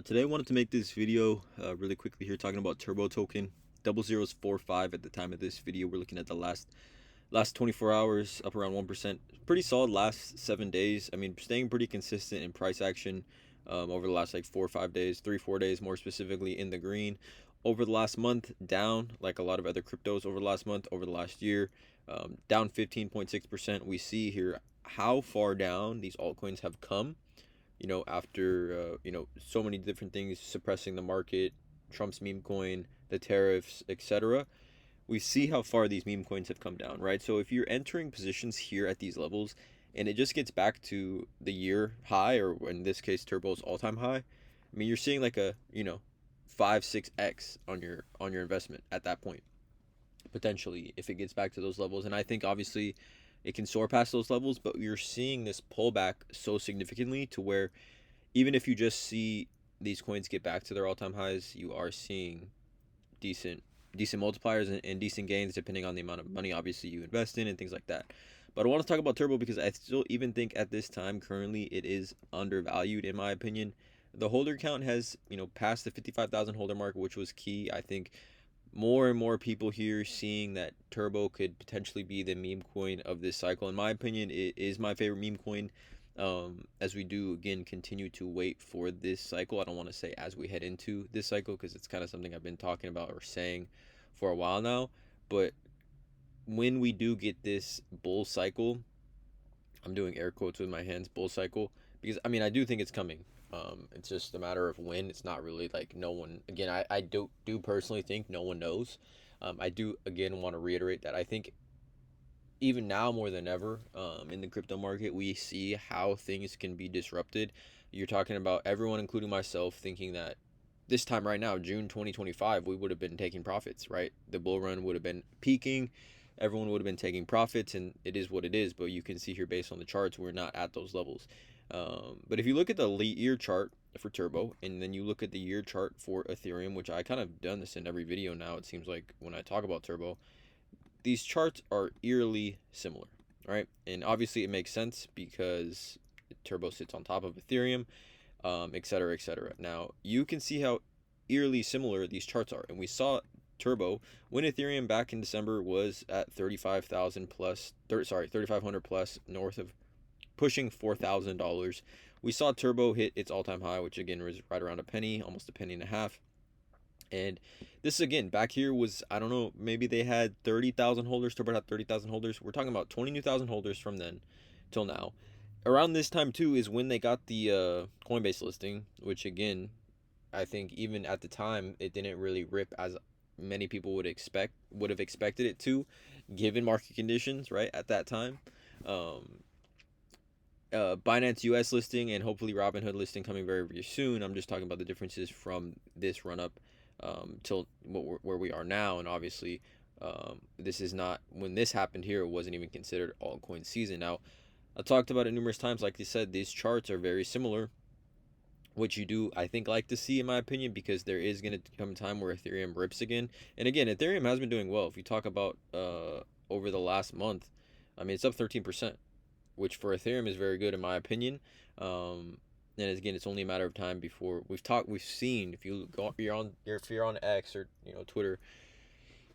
Today I wanted to make this video really quickly here talking about Turbo token. Double zeros 4.5 at the time of this video. We're looking at the last 24 hours, up around 1%. Pretty solid last 7 days. I mean, staying pretty consistent in price action over the last like 4 or 5 days, 3 4 days more specifically in the green. Over the last month, down like a lot of other cryptos over the last month, over the last year, down 15.6%. We see here how far down these altcoins have come, after so many different things suppressing the market, Trump's meme coin, the tariffs, etc. We see how far these meme coins have come down, right? So if you're entering positions here at these levels and it just gets back to the year high, or in this case Turbo's all-time high, I mean, you're seeing like a 5 6x on your investment at that point, potentially, if it gets back to those levels. And I think obviously it can soar past those levels, but you're seeing this pullback so significantly to where even if you just see these coins get back to their all-time highs, you are seeing decent multipliers and decent gains depending on the amount of money obviously you invest in and things like that. But I want to talk about Turbo because I still even think at this time currently it is undervalued in my opinion. The holder count has passed the 55,000 holder mark, which was key. I think more and more people here seeing that Turbo could potentially be the meme coin of this cycle. In my opinion, it is my favorite meme coin. As we do again continue to wait for this cycle. I don't want to say as we head into this cycle because it's kind of something I've been talking about or saying for a while now. But when we do get this bull cycle, I'm doing air quotes with my hands, bull cycle, because I mean I do think it's coming. It's just a matter of when. It's not really like no one. Again, I do personally think no one knows. I do again want to reiterate that I think even now more than ever, in the crypto market, we see how things can be disrupted. You're talking about everyone, including myself, thinking that this time right now, June 2025, we would have been taking profits, right? The bull run would have been peaking. Everyone would have been taking profits, and it is what it is. But you can see here, based on the charts, we're not at those levels. But if you look at the year chart for Turbo, and then you look at the year chart for Ethereum, which I kind of done this in every video now, it seems like when I talk about Turbo, these charts are eerily similar, right? And obviously it makes sense because Turbo sits on top of Ethereum, et cetera, et cetera. Now you can see how eerily similar these charts are, and we saw Turbo when Ethereum back in December was at 35,000 plus, 3,500 plus, north of pushing $4,000. We saw Turbo hit its all-time high, which again was right around a penny, almost a penny and a half. And this again back here was, I don't know, maybe they had 30,000 holders. Turbo had 30,000 holders. We're talking about 22,000 holders from then till now. Around this time too is when they got the Coinbase listing, which again, I think even at the time it didn't really rip as many people would have expected it to, given market conditions, right, at that time. Um, Binance US listing and hopefully Robinhood listing coming very, very soon. I'm just talking about the differences from this run up till where we are now. And obviously, this is not, when this happened here, it wasn't even considered altcoin season. Now, I talked about it numerous times. Like you said, these charts are very similar, which you do, I think, like to see, in my opinion, because there is going to come a time where Ethereum rips again. And again, Ethereum has been doing well. If you talk about over the last month, I mean, it's up 13%, which for Ethereum is very good in my opinion. And again, it's only a matter of time before we've seen, if you go, if you're on X or Twitter,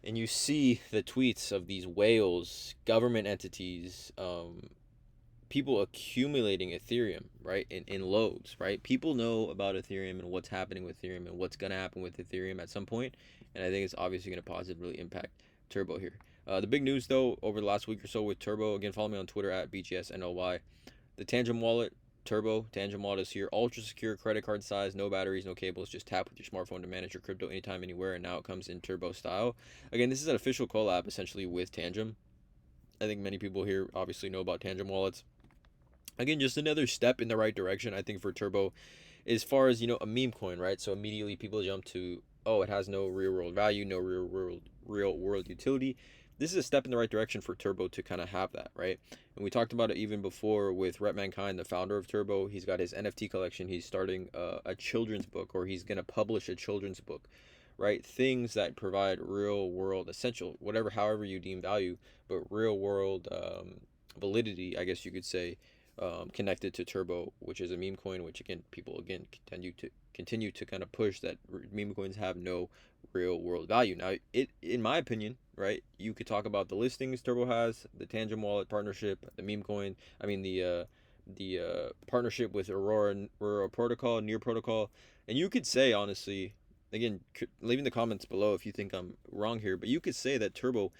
and you see the tweets of these whales, government entities, people accumulating Ethereum, right, in loads, right? People know about Ethereum and what's happening with Ethereum and what's gonna happen with Ethereum at some point, and I think it's obviously gonna positively impact Turbo here. The big news though over the last week or so with Turbo, again, follow me on Twitter at BGSNOY. The Tangent wallet, Turbo Tangent wallet is here. Ultra secure, credit card size, no batteries, no cables. Just tap with your smartphone to manage your crypto anytime, anywhere. And now it comes in Turbo style. Again, this is an official collab essentially with Tangent. I think many people here obviously know about Tangent wallets. Again, just another step in the right direction, I think, for Turbo, as far as a meme coin, right? So immediately people jump to, oh, it has no real world value, no real world utility. This is a step in the right direction for Turbo to kind of have that, right? And we talked about it even before with Rep Mankind, the founder of Turbo. He's got his NFT collection. He's starting a children's book, or he's going to publish a children's book, right? Things that provide real world essential, whatever, however you deem value, but real world validity, I guess you could say, connected to Turbo, which is a meme coin, which again people again continue to kind of push that meme coins have no real world value. Now, it in my opinion, right? You could talk about the listings Turbo has, the Tangent Wallet partnership, the meme coin. I mean the partnership with Aurora Protocol, Near Protocol, and you could say honestly, again, leave in the comments below if you think I'm wrong here, but you could say that Turbo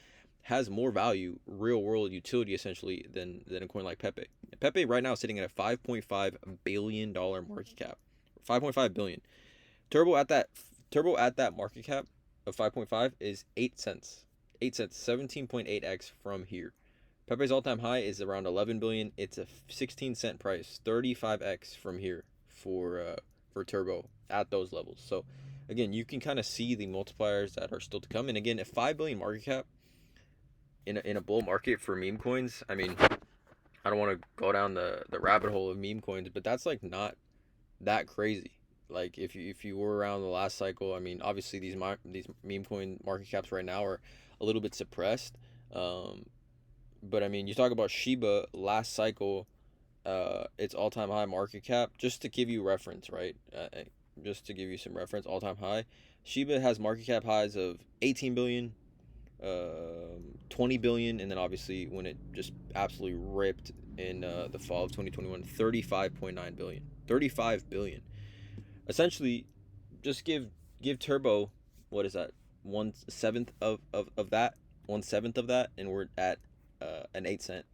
has more value, real world utility essentially than a coin like Pepe. Pepe right now is sitting at a $5.5 billion market cap. 5.5 billion. Turbo at that market cap of 5.5 is 8 cents. 8 cents, 17.8x from here. Pepe's all-time high is around 11 billion. It's a 16-cent price, 35x from here for Turbo at those levels. So again, you can kind of see the multipliers that are still to come. And again, a 5 billion market cap in a bull market for meme coins, I mean, I don't want to go down the rabbit hole of meme coins, but that's like not that crazy. Like if you were around the last cycle, I mean, obviously these meme coin market caps right now are a little bit suppressed. But I mean, you talk about Shiba last cycle, its all-time high market cap, just to give you reference, right? Just to give you some reference, all-time high. Shiba has market cap highs of 18 billion, 20 billion, and then obviously when it just absolutely ripped in the fall of 2021, 35.9 billion, 35 billion. Essentially, just give Turbo, what is that, 1/7 of that, 1/7 of that, and we're at an 8 cent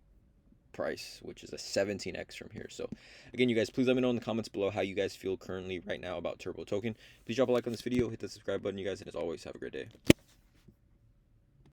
price, which is a 17x from here. So again, you guys, please let me know in the comments below how you guys feel currently right now about Turbo token. Please drop a like on this video, hit the subscribe button, you guys, and as always, have a great day.